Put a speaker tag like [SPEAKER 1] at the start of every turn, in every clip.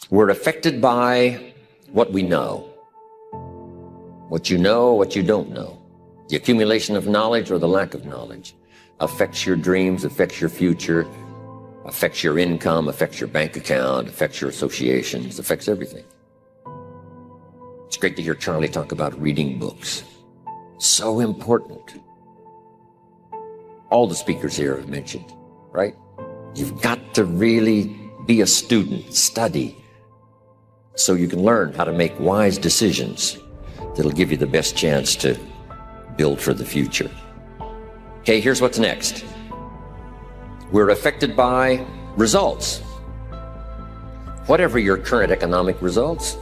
[SPEAKER 1] We're affected by what we know. What you know, what you don't know. The accumulation of knowledge or the lack of knowledge affects your dreams, affects your future, affects your income, affects your bank account, affects your associations, affects everything. It's great to hear Charlie talk about reading books. So important. All the speakers here have mentioned, right? You've got to really be a student, study, so you can learn how to make wise decisions that'll give you the best chance to build for the future. Okay, here's what's next. We're affected by results. Whatever your current economic results,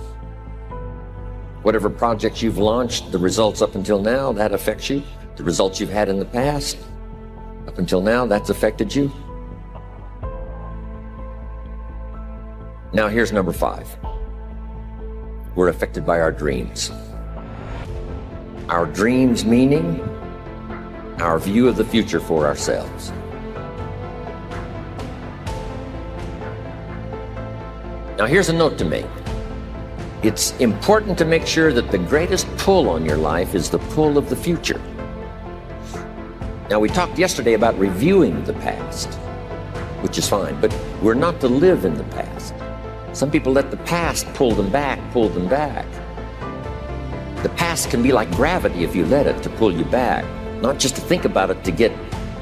[SPEAKER 1] whatever projects you've launched, the results up until now, that affects you. The results you've had in the past, up until now, that's affected you. Now here's number 5. We're affected by our dreams. Our dreams meaning our view of the future for ourselves. Now here's a note to make. It's important to make sure that the greatest pull on your life is the pull of the future. Now we talked yesterday about reviewing the past, which is fine, but we're not to live in the past. Some people let the past pull them back. The past can be like gravity if you let it to pull you back, not just to think about it to get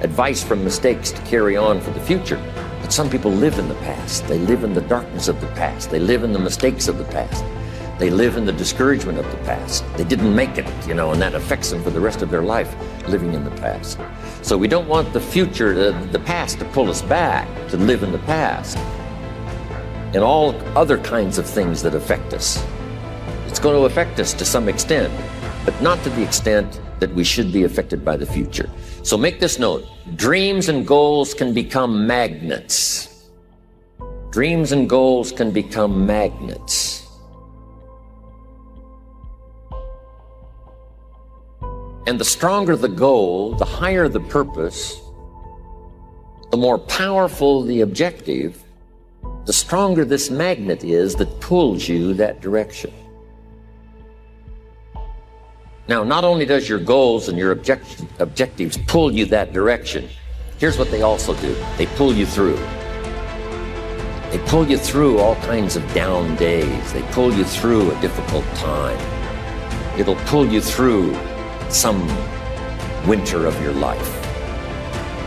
[SPEAKER 1] advice from mistakes to carry on for the future. But some people live in the past. They live in the darkness of the past. They live in the mistakes of the past. They live in the discouragement of the past. They didn't make it, and that affects them for the rest of their life, living in the past. So we don't want the future, the past, to pull us back, to live in the past. And all other kinds of things that affect us. It's going to affect us to some extent, but not to the extent that we should be affected by the future. So make this note. Dreams and goals can become magnets. Dreams and goals can become magnets. And the stronger the goal, the higher the purpose, the more powerful the objective, the stronger this magnet is that pulls you that direction. Now, not only does your goals and your objectives pull you that direction, here's what they also do. They pull you through. They pull you through all kinds of down days. They pull you through a difficult time. It'll pull you through some winter of your life.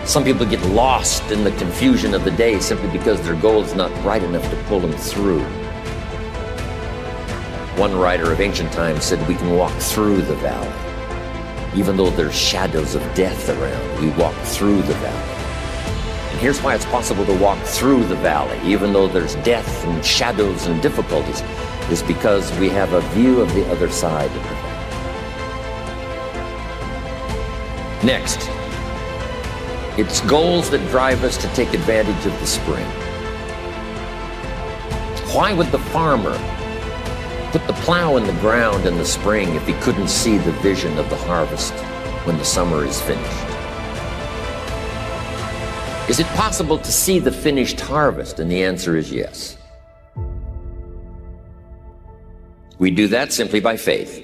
[SPEAKER 1] Some people get lost in the confusion of the day simply because their goal is not bright enough to pull them through. One writer of ancient times said we can walk through the valley. Even though there's shadows of death around, we walk through the valley. And here's why it's possible to walk through the valley, even though there's death and shadows and difficulties, is because we have a view of the other side of the valley. Next, it's goals that drive us to take advantage of the spring. Why would the farmer put the plow in the ground in the spring if he couldn't see the vision of the harvest when the summer is finished? Is it possible to see the finished harvest? And the answer is yes. We do that simply by faith.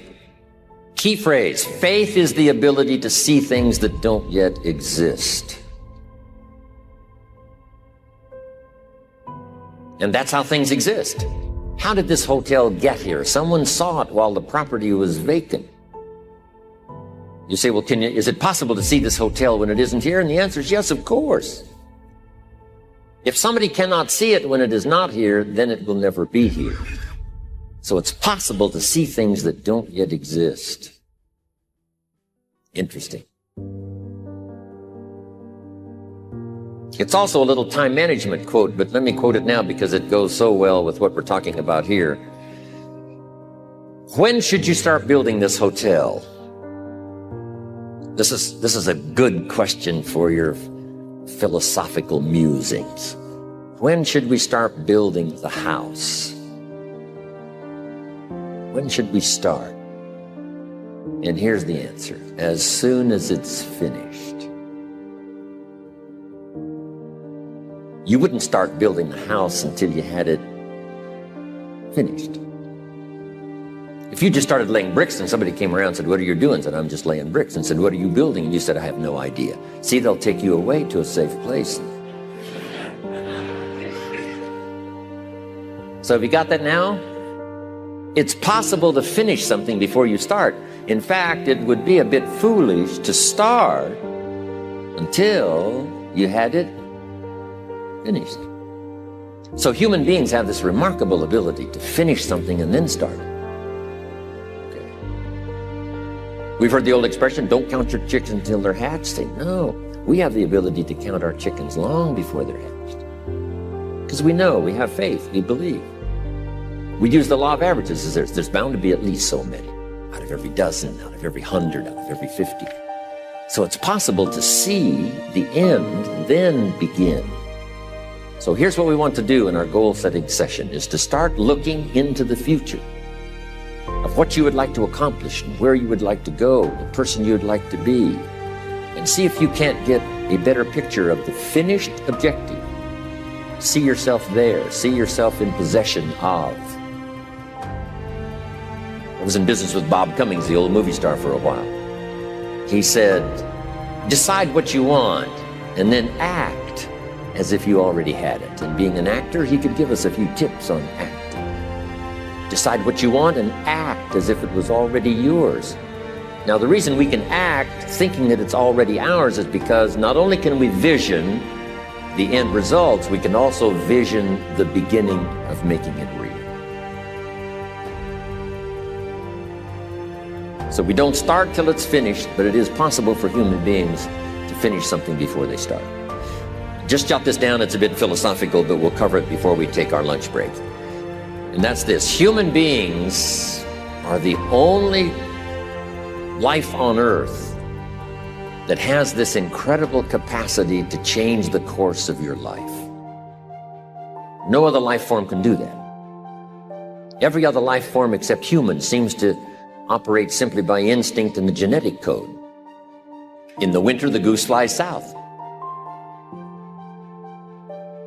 [SPEAKER 1] Key phrase, faith is the ability to see things that don't yet exist. And that's how things exist. How did this hotel get here? Someone saw it while the property was vacant. You say, well, is it possible to see this hotel when it isn't here? And the answer is yes, of course. If somebody cannot see it when it is not here, then it will never be here. So it's possible to see things that don't yet exist. Interesting. It's also a little time management quote, but let me quote it now because it goes so well with what we're talking about here. When should you start building this hotel? This is a good question for your philosophical musings. When should we start building the house? When should we start? And here's the answer. As soon as it's finished. You wouldn't start building the house until you had it Finished. If you just started laying bricks and somebody came around and said, what are you doing? I said, I'm just laying bricks. And said, what are you building? And you said, I have no idea. See, they'll take you away to a safe place. So have you got that now? It's possible to finish something before you start. In fact, it would be a bit foolish to start until you had it finished. So human beings have this remarkable ability to finish something and then start it. Okay. We've heard the old expression, don't count your chickens until they're hatched. Say, no, we have the ability to count our chickens long before they're hatched. Because we know, we have faith, we believe. We use the law of averages. There's bound to be at least so many. Out of every dozen, out of every 100, out of every 50. So it's possible to see the end, then begin. So here's what we want to do in our goal-setting session, is to start looking into the future of what you would like to accomplish and where you would like to go, the person you would like to be, and see if you can't get a better picture of the finished objective. See yourself there. See yourself in possession of. I was in business with Bob Cummings, the old movie star, for a while. He said, decide what you want and then act as if you already had it. And being an actor, he could give us a few tips on acting. Decide what you want and act as if it was already yours. Now, the reason we can act thinking that it's already ours is because not only can we vision the end results, we can also vision the beginning of making it real. So we don't start till it's finished, but it is possible for human beings to finish something before they start. Just jot this down, it's a bit philosophical, but we'll cover it before we take our lunch break. And that's this: human beings are the only life on earth that has this incredible capacity to change the course of your life. No other life form can do that. Every other life form except humans seems to operate simply by instinct and the genetic code. In the winter, the goose flies south.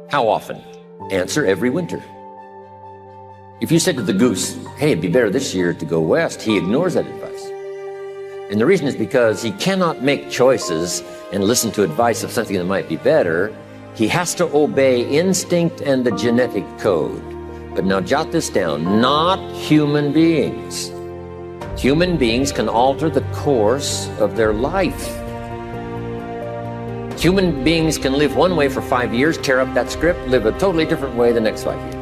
[SPEAKER 1] How often? Answer: every winter. If you said to the goose, hey, it'd be better this year to go west, he ignores that advice. And the reason is because he cannot make choices and listen to advice of something that might be better. He has to obey instinct and the genetic code. But now jot this down: not human beings. Human beings can alter the course of their life. Human beings can live one way for 5 years, tear up that script, live a totally different way the next 5 years.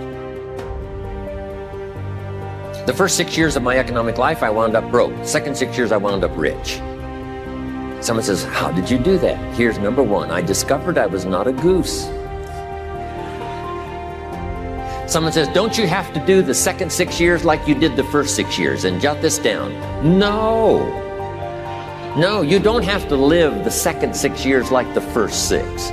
[SPEAKER 1] The first 6 years of my economic life, I wound up broke. The second 6 years, I wound up rich. Someone says, how did you do that? Here's number one: I discovered I was not a goose. Someone says, don't you have to do the second 6 years like you did the first 6 years? And jot this down. No, you don't have to live the second 6 years like the first 6.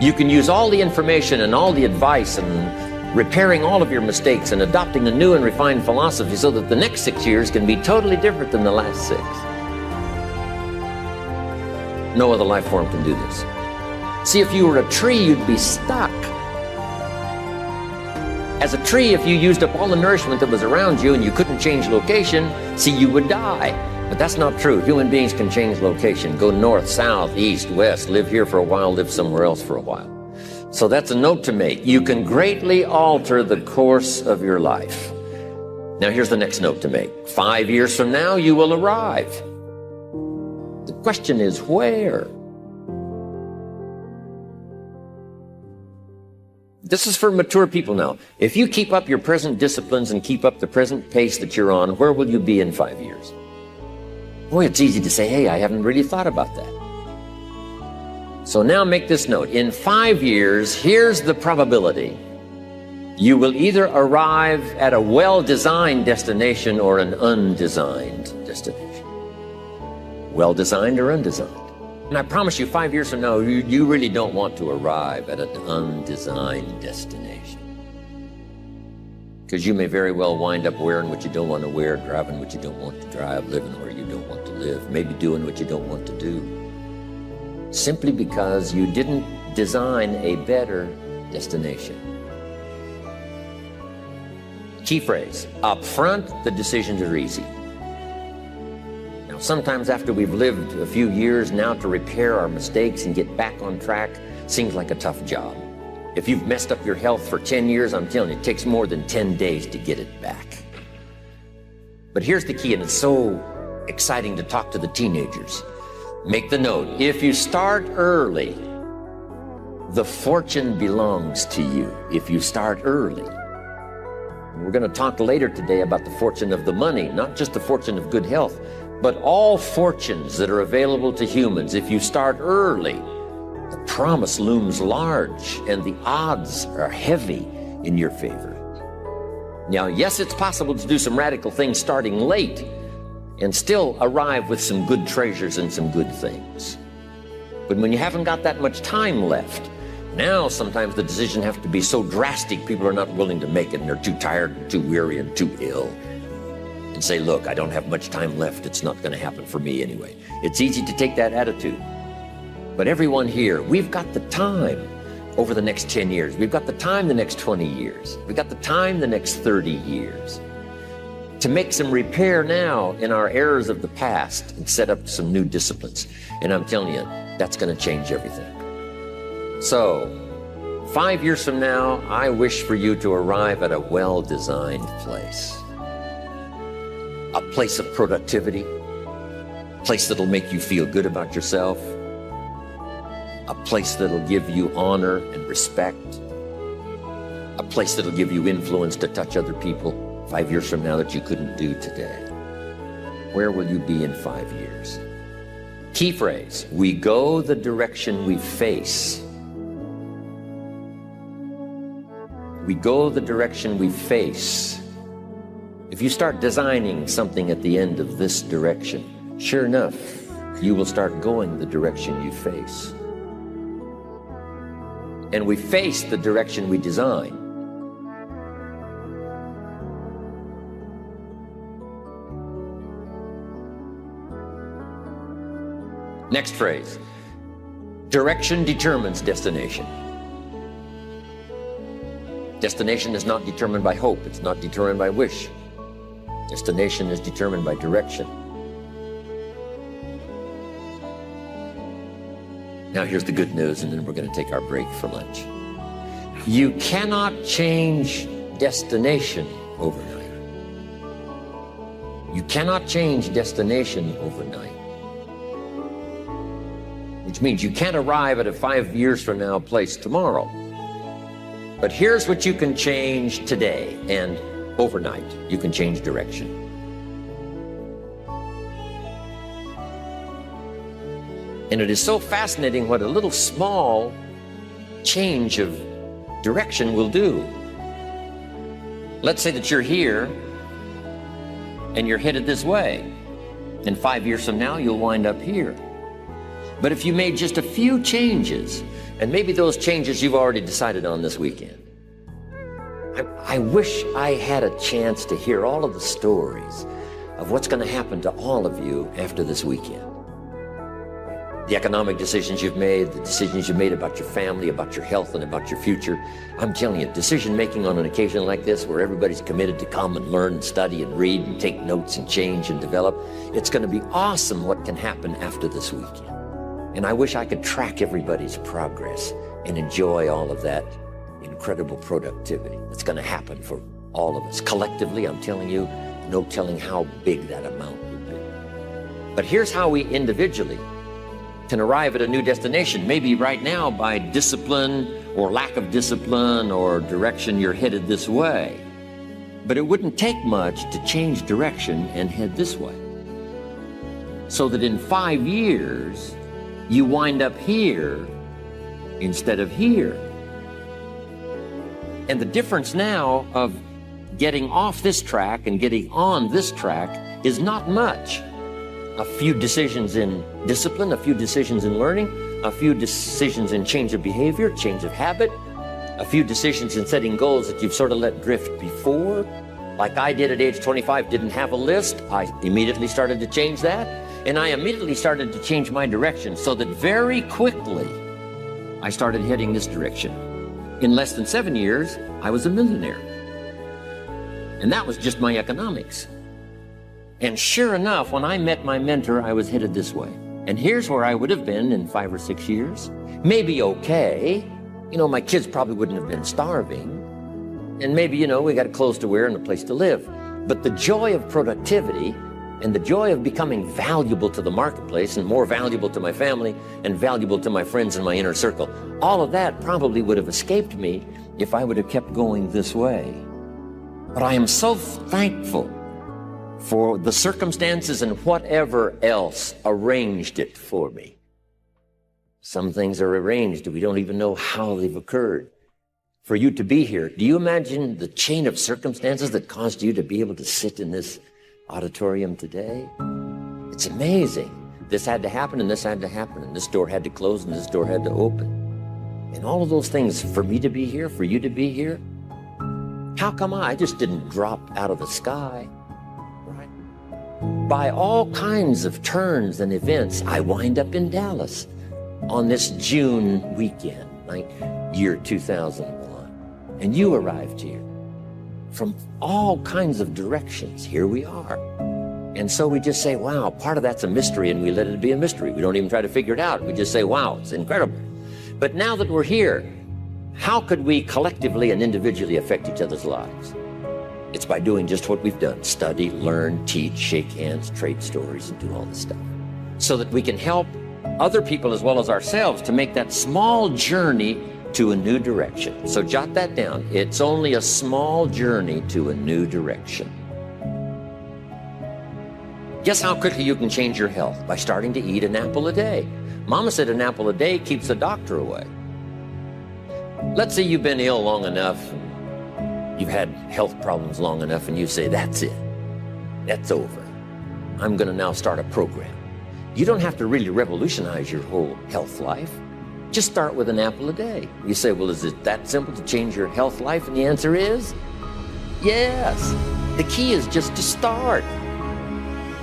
[SPEAKER 1] You can use all the information and all the advice and repairing all of your mistakes and adopting a new and refined philosophy so that the next 6 years can be totally different than the last 6. No other life form can do this. See, if you were a tree, you'd be stuck. As a tree, if you used up all the nourishment that was around you and you couldn't change location, see, you would die. But that's not true. Human beings can change location, go north, south, east, west, live here for a while, live somewhere else for a while. So that's a note to make. You can greatly alter the course of your life. Now here's the next note to make. 5 years from now, you will arrive. The question is where? This is for mature people now. If you keep up your present disciplines and keep up the present pace that you're on, where will you be in 5 years? Boy, it's easy to say, hey, I haven't really thought about that. So now make this note. In 5 years, here's the probability. You will either arrive at a well-designed destination or an undesigned destination. Well-designed or undesigned. And I promise you, 5 years from now, you really don't want to arrive at an undesigned destination. Because you may very well wind up wearing what you don't want to wear, driving what you don't want to drive, living where you don't want to live, maybe doing what you don't want to do. Simply because you didn't design a better destination. Key phrase, up front, the decisions are easy. Now, sometimes after we've lived a few years now, to repair our mistakes and get back on track seems like a tough job. If you've messed up your health for 10 years, I'm telling you, it takes more than 10 days to get it back. But here's the key, and it's so exciting to talk to the teenagers. Make the note, if you start early, the fortune belongs to you. If you start early. We're going to talk later today about the fortune of the money, not just the fortune of good health, but all fortunes that are available to humans. If you start early, the promise looms large and the odds are heavy in your favor. Now, yes, it's possible to do some radical things starting late and still arrive with some good treasures and some good things. But when you haven't got that much time left, now sometimes the decision has to be so drastic people are not willing to make it, and they're too tired and too weary and too ill. And say, look, I don't have much time left. It's not going to happen for me anyway. It's easy to take that attitude. But everyone here, we've got the time over the next 10 years. We've got the time the next 20 years. We've got the time the next 30 years to make some repair now in our errors of the past and set up some new disciplines. And I'm telling you, that's going to change everything. So, 5 years from now, I wish for you to arrive at a well-designed place. A place of productivity, a place that'll make you feel good about yourself, a place that'll give you honor and respect, a place that'll give you influence to touch other people 5 years from now that you couldn't do today. Where will you be in 5 years? Key phrase, we go the direction we face. We go the direction we face. If you start designing something at the end of this direction, sure enough, you will start going the direction you face. And we face the direction we design. Next phrase, direction determines destination. Destination is not determined by hope. It's not determined by wish. Destination is determined by direction. Now here's the good news, and then we're going to take our break for lunch. You cannot change destination overnight. You cannot change destination overnight. Which means you can't arrive at a 5 years from now place tomorrow. But here's what you can change today, and overnight, you can change direction. And it is so fascinating what a little small change of direction will do. Let's say that you're here and you're headed this way, and 5 years from now, you'll wind up here. But if you made just a few changes, and maybe those changes you've already decided on this weekend. I wish I had a chance to hear all of the stories of what's going to happen to all of you after this weekend. The economic decisions you've made, the decisions you've made about your family, about your health, and about your future. I'm telling you, decision making on an occasion like this, where everybody's committed to come and learn and study and read and take notes and change and develop, it's going to be awesome what can happen after this weekend. And I wish I could track everybody's progress and enjoy all of that incredible productivity that's going to happen for all of us. Collectively, I'm telling you, no telling how big that amount would be. But here's how we individually can arrive at a new destination, maybe right now by discipline or lack of discipline or direction you're headed this way. But it wouldn't take much to change direction and head this way. So that in 5 years, you wind up here instead of here. And the difference now of getting off this track and getting on this track is not much. A few decisions in discipline, a few decisions in learning, a few decisions in change of behavior, change of habit, a few decisions in setting goals that you've sort of let drift before. Like I did at age 25, didn't have a list. I immediately started to change that. And I immediately started to change my direction so that very quickly I started heading this direction. In less than 7 years, I was a millionaire. And that was just my economics. And sure enough, when I met my mentor, I was headed this way. And here's where I would have been in 5 or 6 years. Maybe okay. My kids probably wouldn't have been starving. And maybe, we got clothes to wear and a place to live. But the joy of productivity and the joy of becoming valuable to the marketplace and more valuable to my family and valuable to my friends in my inner circle, all of that probably would have escaped me if I would have kept going this way. But I am so thankful for the circumstances and whatever else arranged it for me. Some things are arranged, we don't even know how they've occurred. For you to be here, do you imagine the chain of circumstances that caused you to be able to sit in this auditorium today? It's amazing. This had to happen, and this had to happen, and this door had to close, and this door had to open. And all of those things, for me to be here, for you to be here, how come I just didn't drop out of the sky? Right? By all kinds of turns and events, I wind up in Dallas on this June weekend, like year 2001. And you arrived here from all kinds of directions. Here we are. And so we just say, wow, part of that's a mystery, and we let it be a mystery. We don't even try to figure it out. We just say, wow, it's incredible. But now that we're here, how could we collectively and individually affect each other's lives? It's by doing just what we've done: study, learn, teach, shake hands, trade stories, and do all this stuff, so that we can help other people as well as ourselves to make that small journey to a new direction. So jot that down. It's only a small journey to a new direction. Guess how quickly you can change your health? By starting to eat an apple a day. Mama said an apple a day keeps the doctor away. Let's say you've been ill long enough, you've had health problems long enough, and you say, that's it. That's over. I'm going to now start a program. You don't have to really revolutionize your whole health life. Just start with an apple a day. You say, well, is it that simple to change your health life? And the answer is yes. The key is just to start.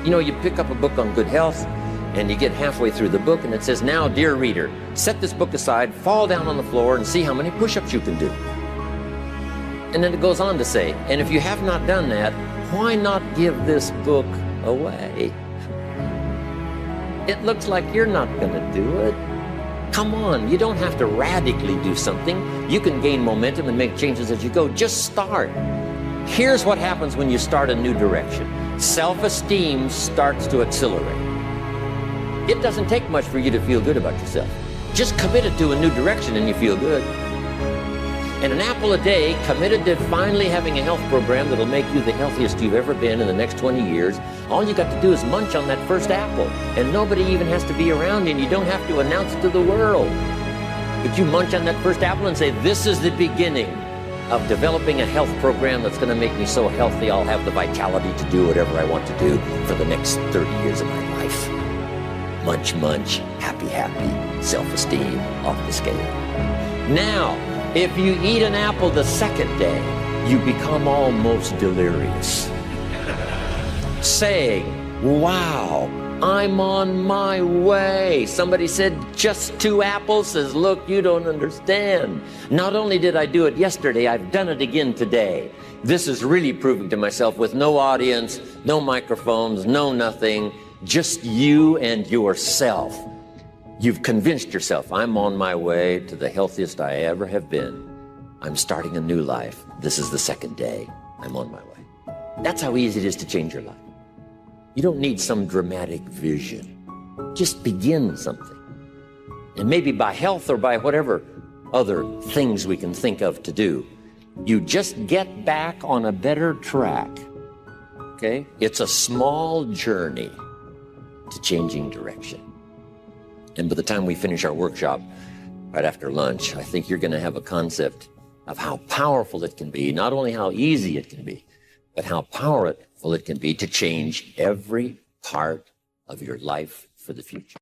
[SPEAKER 1] You pick up a book on good health, and you get halfway through the book, and it says, now, dear reader, set this book aside, fall down on the floor, and see how many push-ups you can do. And then it goes on to say, and if you have not done that, why not give this book away? It looks like you're not going to do it. Come on, you don't have to radically do something. You can gain momentum and make changes as you go. Just start. Here's what happens when you start a new direction. Self-esteem starts to accelerate. It doesn't take much for you to feel good about yourself. Just committed to a new direction and you feel good. And an apple a day, committed to finally having a health program that'll make you the healthiest you've ever been in the next 20 years, all you got to do is munch on that first apple. And nobody even has to be around you, and you don't have to announce it to the world. But you munch on that first apple and say, this is the beginning of developing a health program that's going to make me so healthy I'll have the vitality to do whatever I want to do for the next 30 years of my life. Munch, munch, happy, happy, self-esteem off the scale. Now, if you eat an apple the second day, you become almost delirious, saying, wow, I'm on my way. Somebody said, just 2 apples? Says, look, you don't understand. Not only did I do it yesterday, I've done it again today. This is really proving to myself with no audience, no microphones, no nothing, just you and yourself. You've convinced yourself, I'm on my way to the healthiest I ever have been. I'm starting a new life. This is the second day. I'm on my way. That's how easy it is to change your life. You don't need some dramatic vision. Just begin something. And maybe by health or by whatever other things we can think of to do, you just get back on a better track. Okay? It's a small journey to changing direction. And by the time we finish our workshop, right after lunch, I think you're going to have a concept of how powerful it can be, not only how easy it can be, but how powerful it can be to change every part of your life for the future.